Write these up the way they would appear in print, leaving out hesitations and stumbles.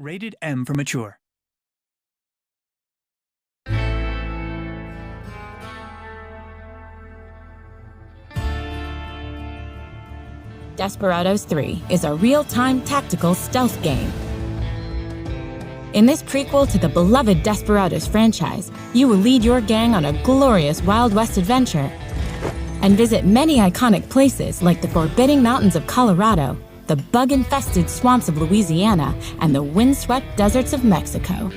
Rated M for mature. Desperados III is a real-time tactical stealth game. In this prequel to the beloved Desperados franchise, you will lead your gang on a glorious Wild West adventure and visit many iconic places like the forbidding mountains of Colorado, the bug-infested swamps of Louisiana, and the windswept deserts of Mexico.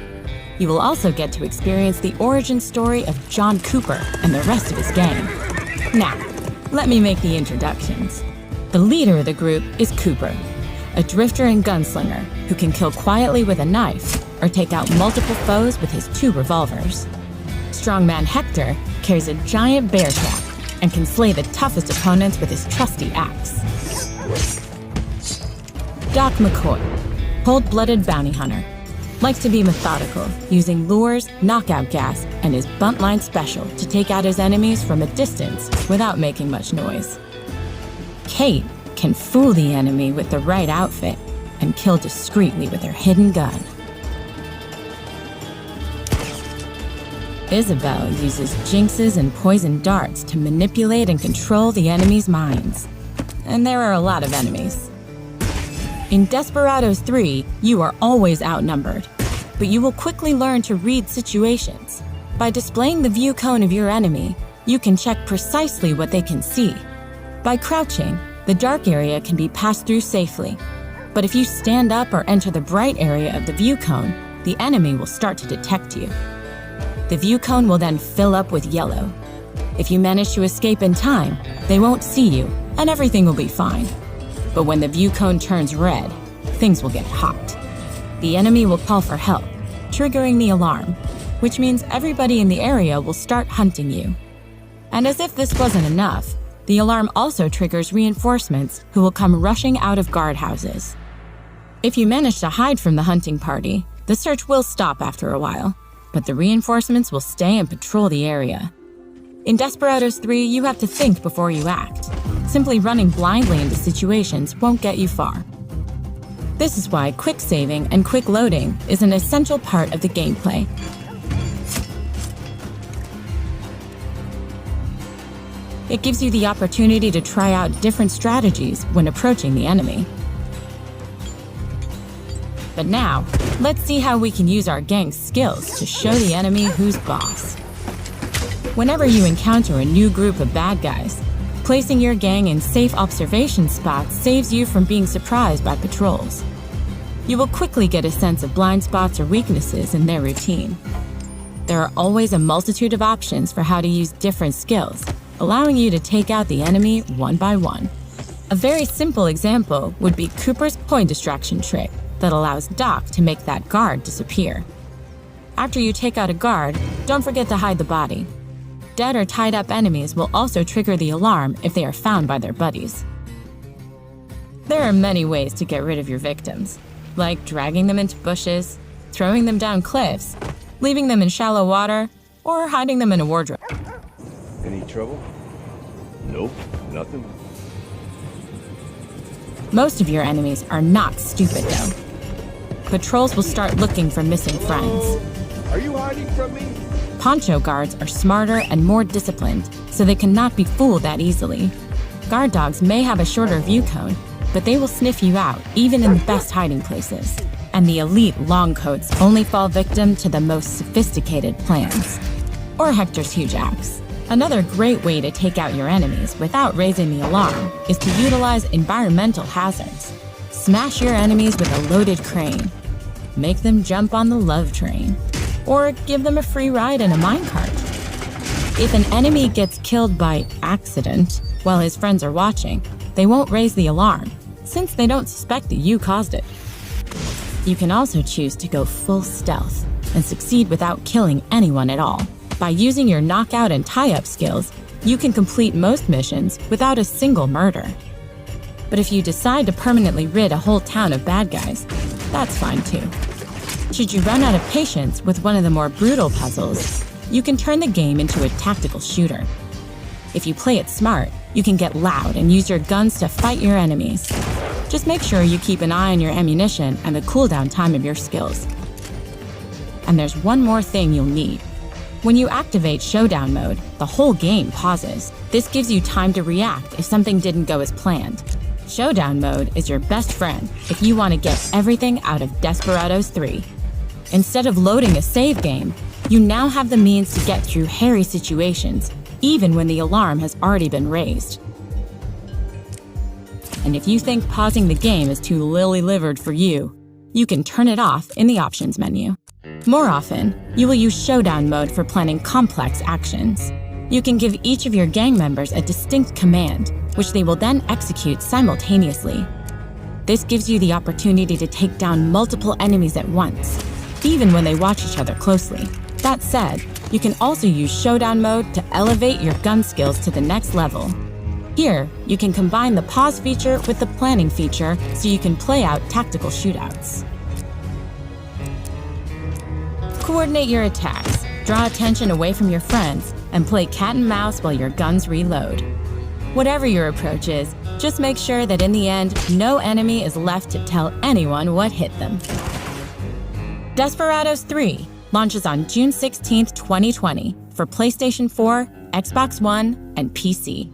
You will also get to experience the origin story of John Cooper and the rest of his gang. Now, let me make the introductions. The leader of the group is Cooper, a drifter and gunslinger who can kill quietly with a knife or take out multiple foes with his 2 revolvers. Strongman Hector carries a giant bear trap and can slay the toughest opponents with his trusty axe. Doc McCoy, cold-blooded bounty hunter, likes to be methodical, using lures, knockout gas, and his buntline special to take out his enemies from a distance without making much noise. Kate can fool the enemy with the right outfit and kill discreetly with her hidden gun. Isabel uses jinxes and poison darts to manipulate and control the enemy's minds. And there are a lot of enemies. In Desperados III, you are always outnumbered, but you will quickly learn to read situations. By displaying the view cone of your enemy, you can check precisely what they can see. By crouching, the dark area can be passed through safely. But if you stand up or enter the bright area of the view cone, the enemy will start to detect you. The view cone will then fill up with yellow. If you manage to escape in time, they won't see you, and everything will be fine. But when the view cone turns red, things will get hot. The enemy will call for help, triggering the alarm, which means everybody in the area will start hunting you. And as if this wasn't enough, the alarm also triggers reinforcements who will come rushing out of guardhouses. If you manage to hide from the hunting party, the search will stop after a while, but the reinforcements will stay and patrol the area. In Desperados III, you have to think before you act. Simply running blindly into situations won't get you far. This is why quick saving and quick loading is an essential part of the gameplay. It gives you the opportunity to try out different strategies when approaching the enemy. But now, let's see how we can use our gang's skills to show the enemy who's boss. Whenever you encounter a new group of bad guys, placing your gang in safe observation spots saves you from being surprised by patrols. You will quickly get a sense of blind spots or weaknesses in their routine. There are always a multitude of options for how to use different skills, allowing you to take out the enemy one by one. A very simple example would be Cooper's coin distraction trick that allows Doc to make that guard disappear. After you take out a guard, don't forget to hide the body. Dead or tied up enemies will also trigger the alarm if they are found by their buddies. There are many ways to get rid of your victims, like dragging them into bushes, throwing them down cliffs, leaving them in shallow water, or hiding them in a wardrobe. Any trouble? Nope, nothing. Most of your enemies are not stupid, though. Patrols will start looking for missing friends. Are you hiding from me? Poncho guards are smarter and more disciplined, so they cannot be fooled that easily. Guard dogs may have a shorter view cone, but they will sniff you out even in the best hiding places. And the elite longcoats only fall victim to the most sophisticated plans. Or Hector's huge axe. Another great way to take out your enemies without raising the alarm is to utilize environmental hazards. Smash your enemies with a loaded crane. Make them jump on the love train. Or give them a free ride in a minecart. If an enemy gets killed by accident while his friends are watching, they won't raise the alarm, since they don't suspect that you caused it. You can also choose to go full stealth and succeed without killing anyone at all. By using your knockout and tie-up skills, you can complete most missions without a single murder. But if you decide to permanently rid a whole town of bad guys, that's fine too. Should you run out of patience with one of the more brutal puzzles, you can turn the game into a tactical shooter. If you play it smart, you can get loud and use your guns to fight your enemies. Just make sure you keep an eye on your ammunition and the cooldown time of your skills. And there's one more thing you'll need. When you activate Showdown mode, the whole game pauses. This gives you time to react if something didn't go as planned. Showdown mode is your best friend if you want to get everything out of Desperados 3. Instead of loading a save game, you now have the means to get through hairy situations, even when the alarm has already been raised. And if you think pausing the game is too lily-livered for you, you can turn it off in the options menu. More often, you will use Showdown mode for planning complex actions. You can give each of your gang members a distinct command, which they will then execute simultaneously. This gives you the opportunity to take down multiple enemies at once, even when they watch each other closely. That said, you can also use Showdown mode to elevate your gun skills to the next level. Here, you can combine the pause feature with the planning feature so you can play out tactical shootouts. Coordinate your attacks, draw attention away from your friends, and play cat and mouse while your guns reload. Whatever your approach is, just make sure that in the end, no enemy is left to tell anyone what hit them. Desperados 3 launches on June 16, 2020 for PlayStation 4, Xbox One, and PC.